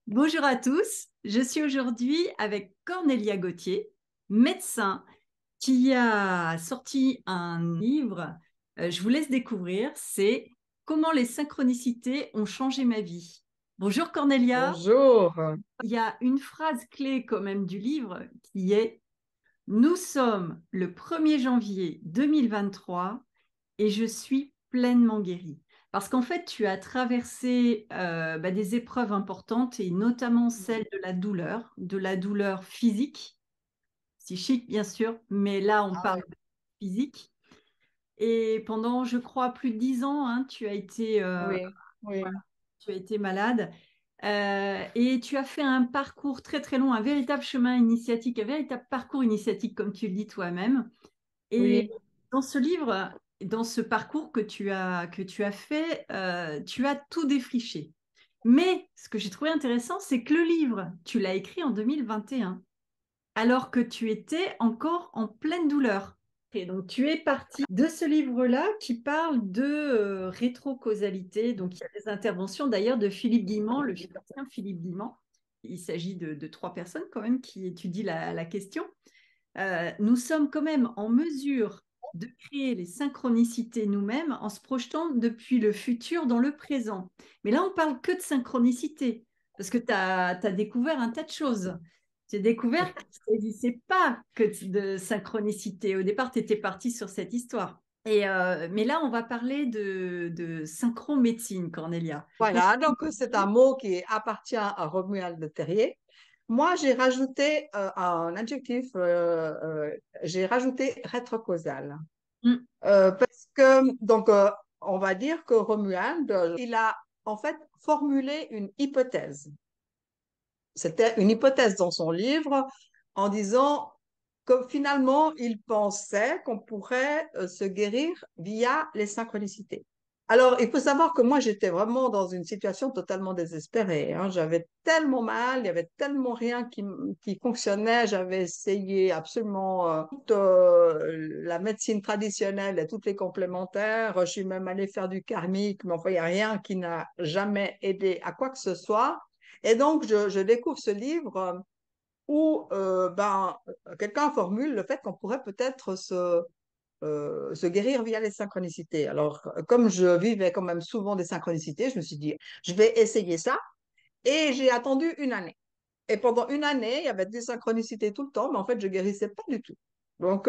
Bonjour à tous, je suis aujourd'hui avec Cornelia Gauthier, médecin qui a sorti un livre, je vous laisse découvrir, c'est Comment les synchronicités ont changé ma vie. Bonjour Cornelia, Bonjour. il y a une phrase clé quand même du livre qui est Nous sommes le 1er janvier 2023 et je suis pleinement guérie. Parce qu'en fait, tu as traversé des épreuves importantes et notamment celle de la douleur physique, psychique bien sûr, mais là on Ah parle oui, de physique. Et pendant, je crois, plus de 10 ans, hein, oui, oui, tu as été malade. Et tu as fait un parcours très très long, un véritable chemin initiatique, un véritable parcours initiatique, comme tu le dis toi-même. Et oui. dans ce livre, dans ce parcours que tu as fait, tu as tout défriché. Mais ce que j'ai trouvé intéressant, c'est que le livre, tu l'as écrit en 2021, alors que tu étais encore en pleine douleur. Et donc, tu es parti de ce livre-là qui parle de rétrocausalité. Donc, il y a des interventions d'ailleurs de Philippe Guimand, le physicien Philippe Guimand. Il s'agit de trois personnes quand même qui étudient la question. Nous sommes quand même en mesure de créer les synchronicités nous-mêmes en se projetant depuis le futur dans le présent. Mais là, on parle que de synchronicité, parce que tu as découvert un tas de choses. Tu as découvert qu'il ne s'agissait pas que de synchronicité. Au départ, tu étais parti sur cette histoire. Mais là, on va parler de synchromédecine, Cornelia. Je pense Voilà, donc c'est un mot qui appartient à Romuald de Terrier. Moi, j'ai rajouté un adjectif, j'ai rajouté rétrocausal. que- Parce que, donc, on va dire que Romuald, il a en fait formulé une hypothèse. C'était une hypothèse dans son livre en disant que finalement, il pensait qu'on pourrait se guérir via les synchronicités. Alors, il faut savoir que moi, j'étais vraiment dans une situation totalement désespérée, hein. J'avais tellement mal, il y avait tellement rien qui fonctionnait. J'avais essayé absolument toute la médecine traditionnelle et toutes les complémentaires. Je suis même allée faire du karmique, mais enfin, il n'y a rien qui n'a jamais aidé à quoi que ce soit. Et donc, je découvre ce livre où quelqu'un formule le fait qu'on pourrait peut-être se guérir via les synchronicités. Alors, comme je vivais quand même souvent des synchronicités, je me suis dit, je vais essayer ça. Et j'ai attendu une année. Et pendant une année, il y avait des synchronicités tout le temps, mais en fait, je guérissais pas du tout. Donc,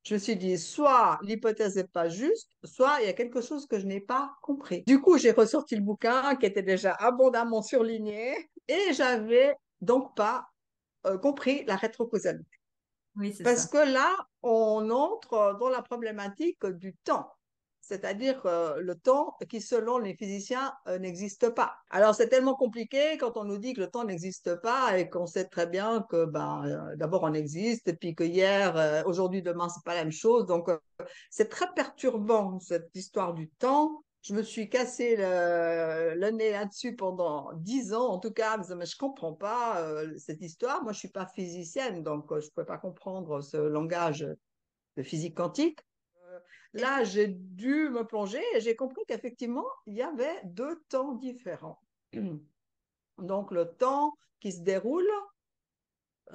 je me suis dit, soit l'hypothèse n'est pas juste, soit il y a quelque chose que je n'ai pas compris. Du coup, j'ai ressorti le bouquin qui était déjà abondamment surligné et j'avais donc pas compris la rétrocausalité. oui, c'est Parce ça. que là, on entre dans la problématique du temps, c'est-à-dire le temps qui, selon les physiciens, n'existe pas. Alors, c'est tellement compliqué quand on nous dit que le temps n'existe pas et qu'on sait très bien que, d'abord, on existe, et puis que hier, aujourd'hui, demain, c'est pas la même chose. Donc, c'est très perturbant, cette histoire du temps. Je me suis cassé le nez là-dessus pendant 10 ans, en tout cas, en disant, mais je comprends pas cette histoire. Moi, je suis pas physicienne, donc je ne peux pas comprendre ce langage de physique quantique. Euh, Là, j'ai dû me plonger et j'ai compris qu'effectivement, il y avait deux temps différents. Donc, le temps qui se déroule,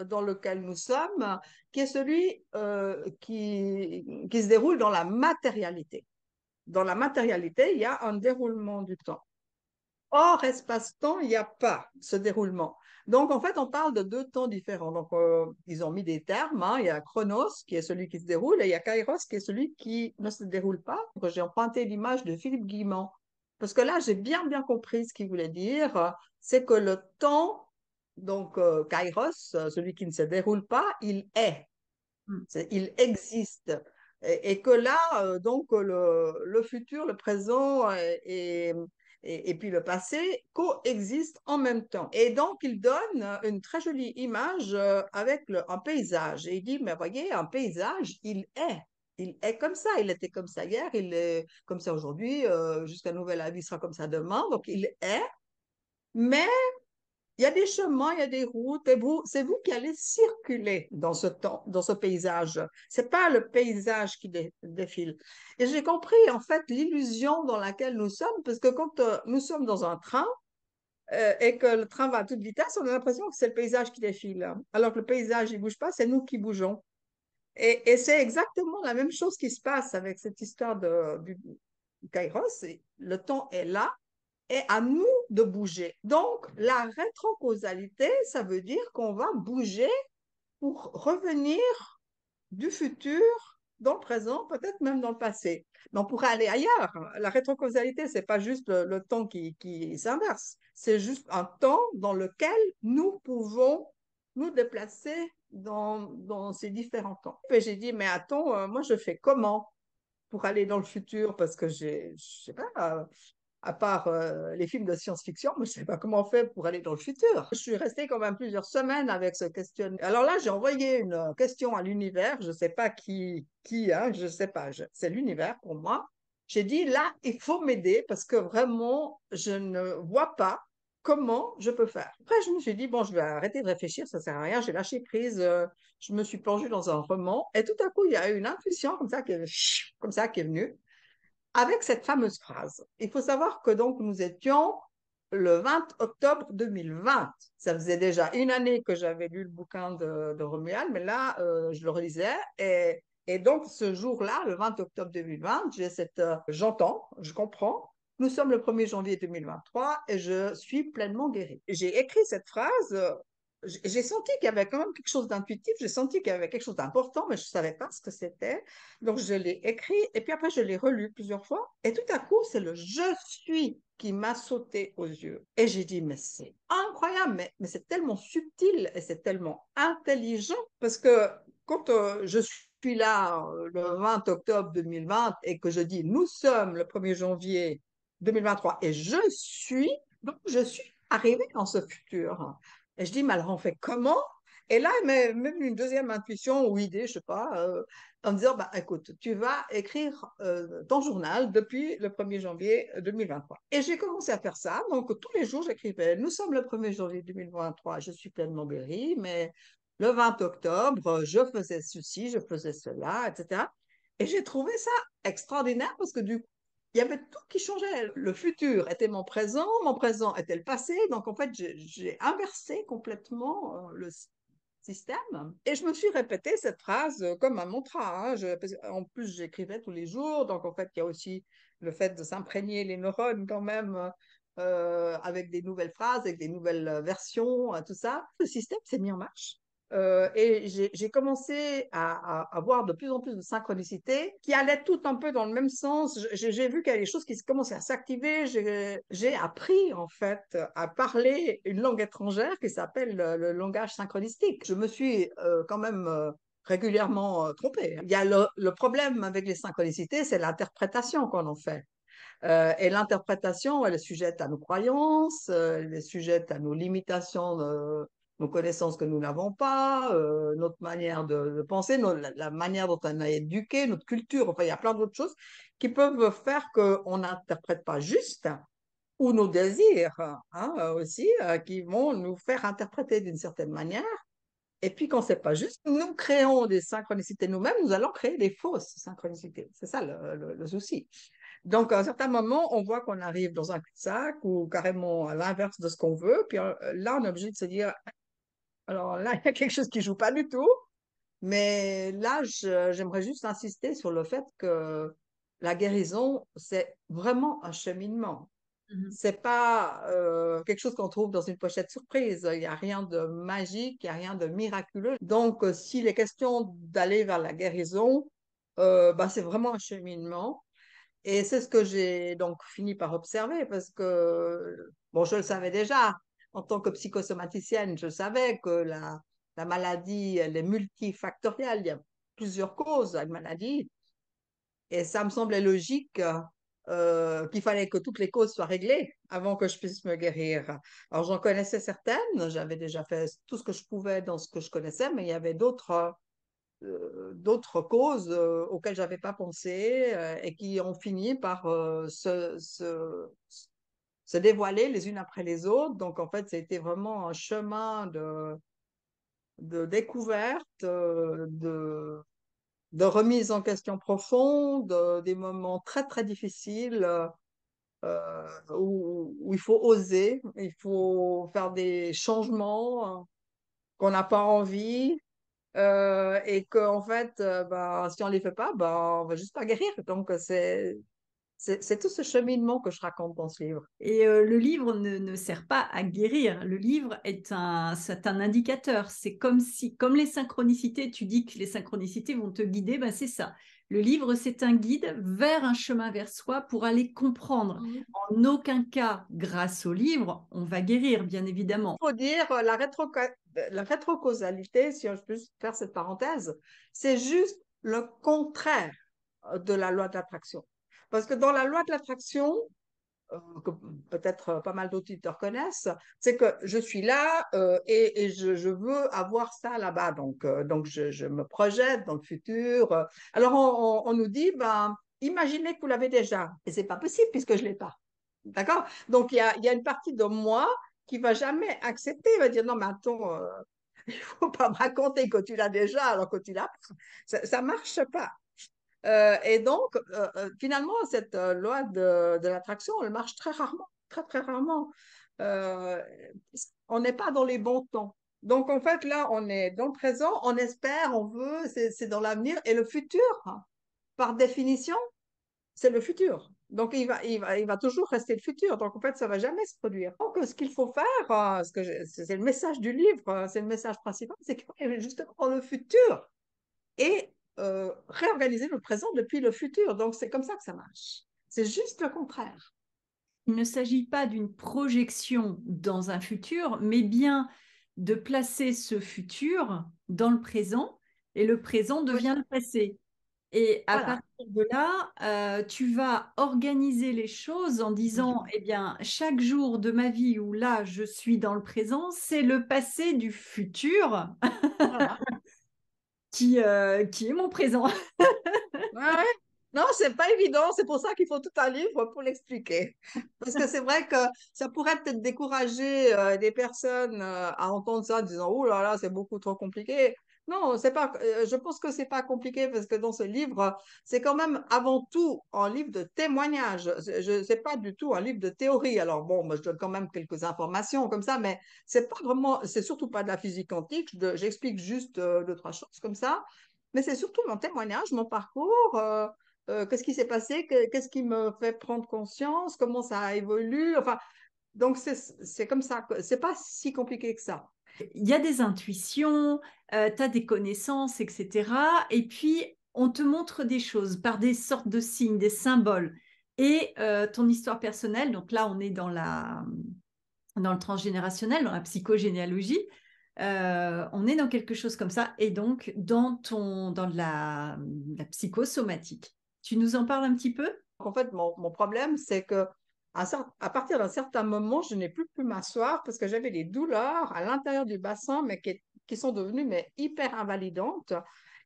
dans lequel nous sommes, qui est celui qui se déroule dans la matérialité. Dans la matérialité, il y a un déroulement du temps. Hors espace-temps, il n'y a pas ce déroulement. Donc, en fait, on parle de deux temps différents. Donc, ils ont mis des termes, hein. Il y a Chronos, qui est celui qui se déroule, et il y a Kairos, qui est celui qui ne se déroule pas. Donc, j'ai emprunté l'image de Philippe Guimand. Parce que là, j'ai bien, bien compris ce qu'il voulait dire. C'est que le temps, donc Kairos, celui qui ne se déroule pas, il est. Mm. Il existe. Et que là, donc, le futur, le présent et puis le passé coexistent en même temps. Et donc, il donne une très jolie image avec un paysage. Et il dit, mais voyez, un paysage, il est. Il est comme ça. Il était comme ça hier, il est comme ça aujourd'hui, jusqu'à nouvel avis, il sera comme ça demain. Donc, il est, mais il y a des chemins, il y a des routes, et vous, c'est vous qui allez circuler dans ce temps, dans ce paysage. C'est pas le paysage qui défile. Et j'ai compris, en fait, l'illusion dans laquelle nous sommes, parce que quand nous sommes dans un train, et que le train va à toute vitesse, on a l'impression que c'est le paysage qui défile. Alors que le paysage, il bouge pas, c'est nous qui bougeons. Et c'est exactement la même chose qui se passe avec cette histoire du Kairos. Le temps est là et à nous de bouger. Donc, la rétrocausalité, ça veut dire qu'on va bouger pour revenir du futur dans le présent, peut-être même dans le passé. Mais on pourrait aller ailleurs. La rétrocausalité, c'est pas juste le temps qui s'inverse, c'est juste un temps dans lequel nous pouvons nous déplacer dans ces différents temps. Et j'ai dit, mais attends, moi je fais comment pour aller dans le futur parce que je sais pas, à part les films de science-fiction, mais je ne sais pas comment on fait pour aller dans le futur. Je suis restée quand même plusieurs semaines avec ce questionnaire. Alors là, j'ai envoyé une question à l'univers. Je ne sais pas qui hein, je ne sais pas. C'est l'univers pour moi. J'ai dit, là, il faut m'aider parce que vraiment, je ne vois pas comment je peux faire. Après, je me suis dit, bon, je vais arrêter de réfléchir, ça ne sert à rien. J'ai lâché prise. Je me suis plongée dans un roman. Et tout à coup, il y a eu une intuition comme ça qui est venue avec cette fameuse phrase. Il faut savoir que donc nous étions le 20 octobre 2020. Ça faisait déjà une année que j'avais lu le bouquin de Romuald, mais là, je le relisais. Et donc, ce jour-là, le 20 octobre 2020, j'entends, je comprends. Nous sommes le 1er janvier 2023 et je suis pleinement guérie. J'ai écrit cette phrase. J'ai senti qu'il y avait quand même quelque chose d'intuitif, j'ai senti qu'il y avait quelque chose d'important, mais je ne savais pas ce que c'était. Donc, je l'ai écrit et puis après, je l'ai relu plusieurs fois. Et tout à coup, c'est le je suis qui m'a sauté aux yeux. Et j'ai dit, mais c'est incroyable, mais c'est tellement subtil et c'est tellement intelligent parce que quand je suis là le 20 octobre 2020 et que je dis, nous sommes le 1er janvier 2023 et donc je suis arrivée dans ce futur. Et je dis, mais alors on fait comment? Et là, même une deuxième intuition ou idée, je sais pas, en disant, bah, écoute, tu vas écrire ton journal depuis le 1er janvier 2023. Et j'ai commencé à faire ça. Donc, tous les jours, j'écrivais, nous sommes le 1er janvier 2023, je suis pleinement guérie, mais le 20 octobre, je faisais ceci, je faisais cela, etc. Et j'ai trouvé ça extraordinaire parce que du coup, il y avait tout qui changeait. Le futur était mon présent était le passé. Donc, en fait, j'ai inversé complètement le système. Et je me suis répété cette phrase comme un mantra. Hein. En plus, j'écrivais tous les jours. Donc, en fait, il y a aussi le fait de s'imprégner les neurones quand même avec des nouvelles phrases, avec des nouvelles versions, tout ça. Le système s'est mis en marche. Et j'ai commencé à avoir de plus en plus de synchronicité qui allaient tout un peu dans le même sens. J'ai vu qu'il y a des choses qui commençaient à s'activer. J'ai appris en fait à parler une langue étrangère qui s'appelle le langage synchronistique. Je me suis quand même régulièrement trompée. Il y a le problème avec les synchronicités, c'est l'interprétation qu'on en fait. Et l'interprétation, elle est sujette à nos croyances, elle est sujette à nos limitations, nos connaissances que nous n'avons pas, notre manière de penser, la manière dont on a éduqué, notre culture. Enfin, il y a plein d'autres choses qui peuvent faire qu'on n'interprète pas juste, ou nos désirs hein, aussi, qui vont nous faire interpréter d'une certaine manière. Et puis, quand c'est pas juste, nous créons des synchronicités nous-mêmes, nous allons créer des fausses synchronicités. C'est ça le souci. Donc, à un certain moment, on voit qu'on arrive dans un cul-de-sac ou carrément à l'inverse de ce qu'on veut. Puis là, on est obligé de se dire, alors là, il y a quelque chose qui joue pas du tout. Mais là, j'aimerais juste insister sur le fait que la guérison, c'est vraiment un cheminement. Mhm. C'est pas quelque chose qu'on trouve dans une pochette surprise. Il n'y a rien de magique, il n'y a rien de miraculeux. Donc, s'il est question d'aller vers la guérison, bah, c'est vraiment un cheminement. Et c'est ce que j'ai donc fini par observer parce que, bon, je le savais déjà, en tant que psychosomaticienne, je savais que la maladie, elle est multifactorielle, il y a plusieurs causes à une maladie. Et ça me semblait logique qu'il fallait que toutes les causes soient réglées avant que je puisse me guérir. Alors j'en connaissais certaines, j'avais déjà fait tout ce que je pouvais dans ce que je connaissais, mais il y avait d'autres causes auxquelles j'avais pas pensé et qui ont fini par se dévoiler les unes après les autres. Donc en fait, c'était vraiment un chemin de découverte, de remise en question profonde, des moments très très difficiles où il faut oser, il faut faire des changements qu'on n'a pas envie, et qu'en fait, ben, si on ne les fait pas, ben, on va juste pas guérir. Donc, c'est tout ce cheminement que je raconte dans ce livre. Et le livre ne sert pas à guérir. Le livre c'est un indicateur. C'est comme si, comme les synchronicités, tu dis que les synchronicités vont te guider, ben c'est ça. Le livre, c'est un guide vers un chemin vers soi pour aller comprendre. Mhm. En aucun cas, grâce au livre, on va guérir, bien évidemment. Il faut dire la rétrocausalité, si je peux faire cette parenthèse, c'est juste le contraire de la loi de l'attraction. Parce que dans la loi de l'attraction, que peut-être pas mal d'auditeurs connaissent, c'est que je suis là et je veux avoir ça là-bas. Donc je me projette dans le futur. Alors, on nous dit, ben, imaginez que vous l'avez déjà. Et c'est pas possible puisque je l'ai pas. D'accord? Donc, il y a une partie de moi qui va jamais accepter, va dire, non, mais attends, il faut pas me raconter que tu l'as déjà alors que tu l'as pas. Ça marche pas. Et donc, finalement, cette loi de l'attraction, elle marche très rarement, très, très rarement. Euh, on n'est pas dans les bons temps. Donc, en fait, là, on est dans le présent, on espère, on veut, c'est dans l'avenir. Et le futur, par définition, c'est le futur. Donc, il va toujours rester le futur. Donc, en fait, ça ne va jamais se produire. Donc, ce qu'il faut faire, c'est le message du livre, c'est le message principal, c'est qu'il faut justement dans le futur et réorganiser le présent depuis le futur. Donc, c'est comme ça que ça marche. C'est juste le contraire. Il ne s'agit pas d'une projection dans un futur, mais bien de placer ce futur dans le présent et le présent Oui, devient le passé. Et à voilà. partir de là, tu vas organiser les choses en disant, eh bien, chaque jour de ma vie où là, je suis dans le présent, c'est le passé du futur Voilà. qui est mon présent. Ouais, ouais. Non, c'est pas évident. C'est pour ça qu'il faut tout un livre pour l'expliquer. Parce que c'est vrai que ça pourrait peut-être décourager des personnes à entendre ça en disant, oh là là, c'est beaucoup trop compliqué. Non, c'est pas, je pense que c'est pas compliqué parce que dans ce livre, c'est quand même avant tout un livre de témoignage. C'est pas du tout un livre de théorie. Alors bon, moi, je donne quand même quelques informations comme ça, mais c'est pas vraiment, c'est surtout pas de la physique quantique. J'explique juste deux, trois choses comme ça. Mais c'est surtout mon témoignage, mon parcours, qu'est-ce qui s'est passé, qu'est-ce qui me fait prendre conscience, comment ça évolue. Enfin, donc c'est comme ça. C'est pas si compliqué que ça. Il y a des intuitions, tu as des connaissances, etc. Et puis, on te montre des choses par des sortes de signes, des symboles. Et ton histoire personnelle, donc là, on est dans le transgénérationnel, dans la psychogénéalogie. On est dans quelque chose comme ça, et donc dans la psychosomatique. Tu nous en parles un petit peu? En fait, mon problème, c'est que à partir d'un certain moment, je n'ai plus pu m'asseoir parce que j'avais des douleurs à l'intérieur du bassin, mais qui sont devenues mais, hyper invalidantes.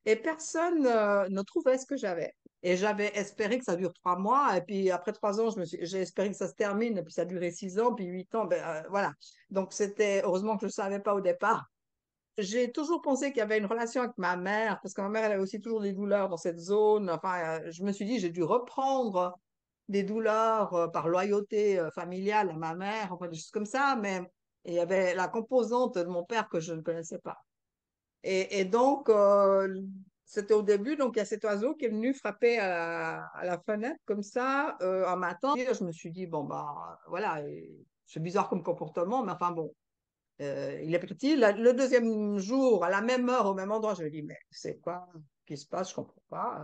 Et personne ne trouvait ce que j'avais. Et j'avais espéré que ça dure 3 mois. Et puis après 3 ans, j'ai espéré que ça se termine. Et puis ça a duré 6 ans, puis 8 ans. Ben, voilà. Donc c'était heureusement que je ne savais pas au départ. J'ai toujours pensé qu'il y avait une relation avec ma mère, parce que ma mère, elle avait aussi toujours des douleurs dans cette zone. Enfin, je me suis dit, j'ai dû reprendre des douleurs par loyauté familiale à ma mère, enfin des choses comme ça, mais il y avait la composante de mon père que je ne connaissais pas. Et donc, c'était au début, donc il y a cet oiseau qui est venu frapper à la fenêtre comme ça un matin. Et je me suis dit, bon, bah voilà, c'est bizarre comme comportement, mais enfin bon. Il est parti. Le deuxième jour, à la même heure, au même endroit, je lui ai dit, mais c'est quoi qui se passe? Je comprends pas.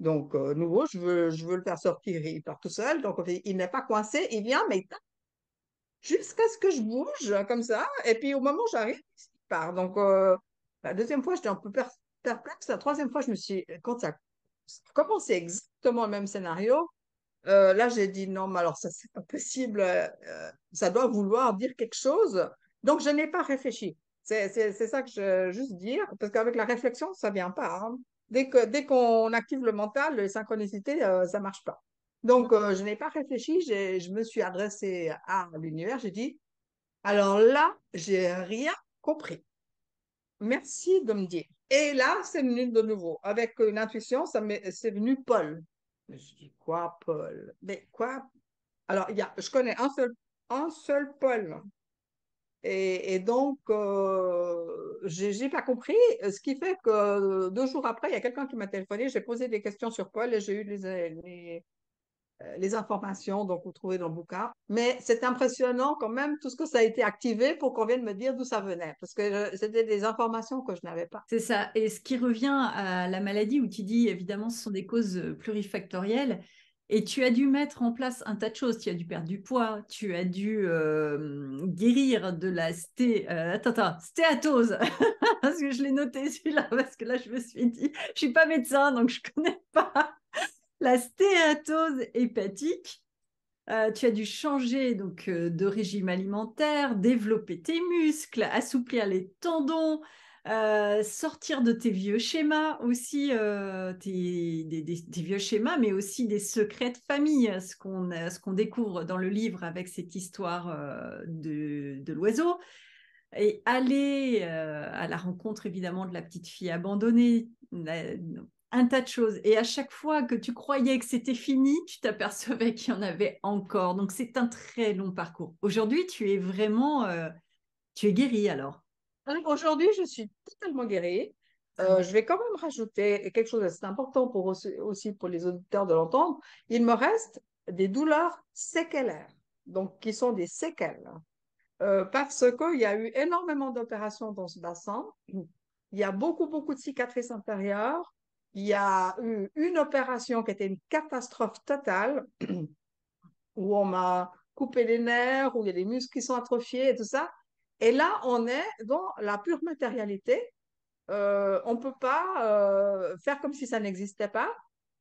Donc, nouveau, je veux le faire sortir. Il part tout seul. Donc, il n'est pas coincé. Il vient, mais il tape jusqu'à ce que je bouge comme ça. Et puis, au moment où j'arrive, il part. Donc, la deuxième fois, j'étais un peu perplexe. La troisième fois, quand ça a commencé exactement le même scénario, là, j'ai dit non, mais alors ça, c'est pas possible. Ça doit vouloir dire quelque chose. Donc, je n'ai pas réfléchi. C'est ça que je veux juste dire, parce qu'avec la réflexion, ça vient pas, hein. Dès qu'on active le mental, les synchronicités, ça marche pas. Donc, je n'ai pas réfléchi. Je me suis adressée à l'univers. J'ai dit, alors là, j'ai rien compris. Merci de me dire. Et là, c'est venu de nouveau. Avec une intuition, c'est venu Paul. Je dis, quoi, Paul? Mais quoi? Alors, je connais un seul Paul. Et donc, j'ai pas compris, ce qui fait que 2 jours après, il y a quelqu'un qui m'a téléphoné, j'ai posé des questions sur Paul et j'ai eu les informations, donc vous trouvez dans le bouquin. Mais c'est impressionnant quand même tout ce que ça a été activé pour qu'on vienne me dire d'où ça venait, parce que c'était des informations que je n'avais pas. C'est ça. Et ce qui revient à la maladie, où tu dis, évidemment, ce sont des causes plurifactorielles, et tu as dû mettre en place un tas de choses. Tu as dû perdre du poids, tu as dû guérir de la stéatose, parce que je l'ai noté celui-là, parce que là, je me suis dit, je suis pas médecin, donc je connais pas la stéatose hépatique. Tu as dû changer donc de régime alimentaire, développer tes muscles, assouplir les tendons, sortir de tes vieux schémas aussi, des vieux schémas, mais aussi des secrets de famille, ce qu'on découvre dans le livre avec cette histoire de l'oiseau, et aller à la rencontre évidemment de la petite fille abandonnée, un tas de choses. Et à chaque fois que tu croyais que c'était fini, tu t'apercevais qu'il y en avait encore. Donc c'est un très long parcours. Aujourd'hui, tu es vraiment, tu es guérie alors. Donc, aujourd'hui, je suis totalement guérie. Je vais quand même rajouter quelque chose d'assez important aussi pour les auditeurs de l'entendre. Il me reste des douleurs séquelaires, donc qui sont des séquelles. Parce qu'il y a eu énormément d'opérations dans ce bassin. Il y a beaucoup, beaucoup de cicatrices intérieures. Il y a eu une opération qui était une catastrophe totale, où on m'a coupé les nerfs, où il y a des muscles qui sont atrophiés et tout ça. Et là, on est dans la pure matérialité. On ne peut pas faire comme si ça n'existait pas.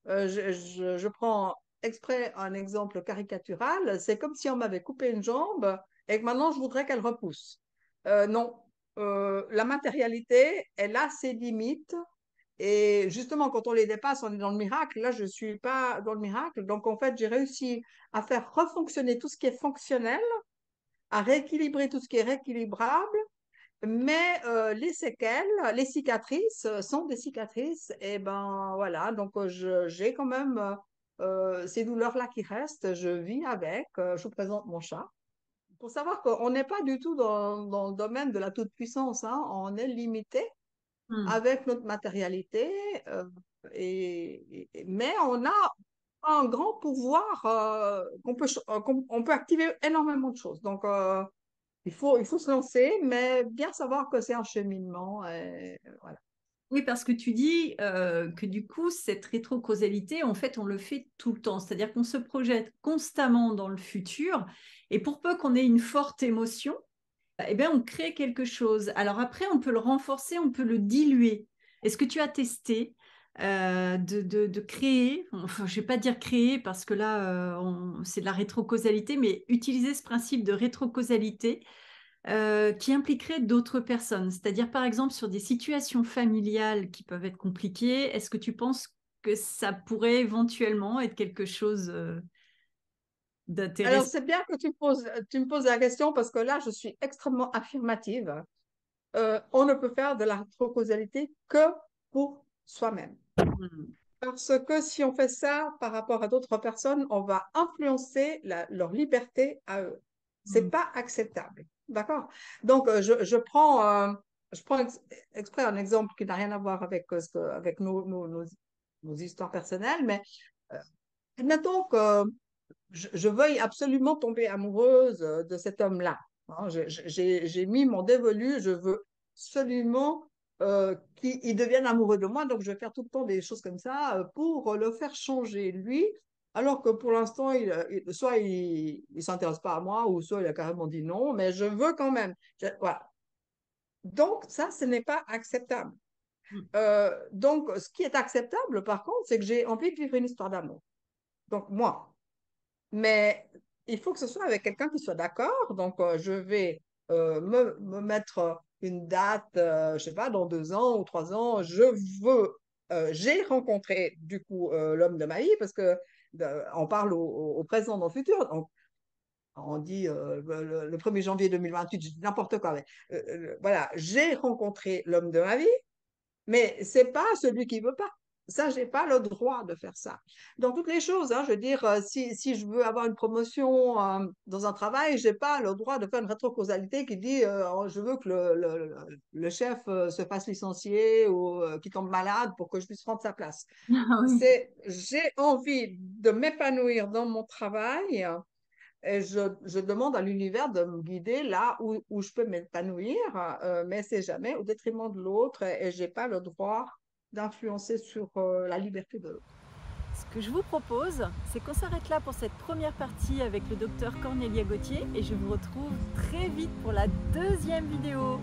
Je prends exprès un exemple caricatural. C'est comme si on m'avait coupé une jambe et que maintenant je voudrais qu'elle repousse. Non. La matérialité, elle a ses limites. Et justement, quand on les dépasse, on est dans le miracle. Là, je ne suis pas dans le miracle. Donc, en fait, j'ai réussi à faire refonctionner tout ce qui est fonctionnel, à rééquilibrer tout ce qui est rééquilibrable. Mais les séquelles, les cicatrices sont des cicatrices. Et ben voilà, donc j'ai quand même ces douleurs-là qui restent. Je vis avec. Je vous présente mon chat. Pour savoir qu'on n'est pas du tout dans le domaine de la toute-puissance, hein. On est limité Hmm. avec notre matérialité, mais on a un grand pouvoir qu'on peut activer énormément de choses. Donc, il faut se lancer, mais bien savoir que c'est un cheminement. Et voilà. Oui, parce que tu dis que du coup, cette rétrocausalité, en fait, on le fait tout le temps. C'est-à-dire qu'on se projette constamment dans le futur et pour peu qu'on ait une forte émotion, eh bien, on crée quelque chose. Alors après, on peut le renforcer, on peut le diluer. Est-ce que tu as testé de créer, enfin, je ne vais pas dire créer parce que là, c'est de la rétrocausalité, mais utiliser ce principe de rétrocausalité qui impliquerait d'autres personnes. C'est-à-dire, par exemple, sur des situations familiales qui peuvent être compliquées, est-ce que tu penses que ça pourrait éventuellement être quelque chose Alors, d'intéressant? c'est bien que tu me poses la question parce que là, je suis extrêmement affirmative. On ne peut faire de la causalité que pour soi-même. Hmm. Parce que si on fait ça par rapport à d'autres personnes, on va influencer leur liberté à eux. C'est Hmm. pas acceptable. D'accord? Donc, je prends exprès un exemple qui n'a rien à voir avec, avec nos histoires personnelles, mais euh, admettons que je veuille absolument tomber amoureuse de cet homme-là. Hein. J'ai mis mon dévolu, je veux absolument qu'il devienne amoureux de moi, donc je vais faire tout le temps des choses comme ça pour le faire changer, lui, alors que pour l'instant, soit il ne s'intéresse pas à moi, ou soit il a carrément dit non, mais je veux quand même. Voilà. Donc, ça, ce n'est pas acceptable. Hmm. Donc, ce qui est acceptable, par contre, c'est que j'ai envie de vivre une histoire d'amour. Donc, moi. Mais il faut que ce soit avec quelqu'un qui soit d'accord. Donc, je vais me mettre une date, je sais pas, dans 2 ans ou 3 ans. J'ai rencontré du coup l'homme de ma vie parce que on parle au présent, dans le futur. On dit le 1er janvier 2028, je dis n'importe quoi. Mais, voilà, j'ai rencontré l'homme de ma vie, mais c'est pas celui qui veut pas. Ça, j'ai pas le droit de faire ça. Dans toutes les choses, hein, je veux dire, si je veux avoir une promotion dans un travail, j'ai pas le droit de faire une rétrocausalité qui dit je veux que le chef se fasse licencier ou qu'il tombe malade pour que je puisse prendre sa place. Ah oui. J'ai envie de m'épanouir dans mon travail et je demande à l'univers de me guider là où je peux m'épanouir, mais c'est jamais au détriment de l'autre et j'ai pas le droit d'influencer sur la liberté de l'autre. Ce que je vous propose, c'est qu'on s'arrête là pour cette première partie avec le docteur Cornelia Gauthier et je vous retrouve très vite pour la deuxième vidéo.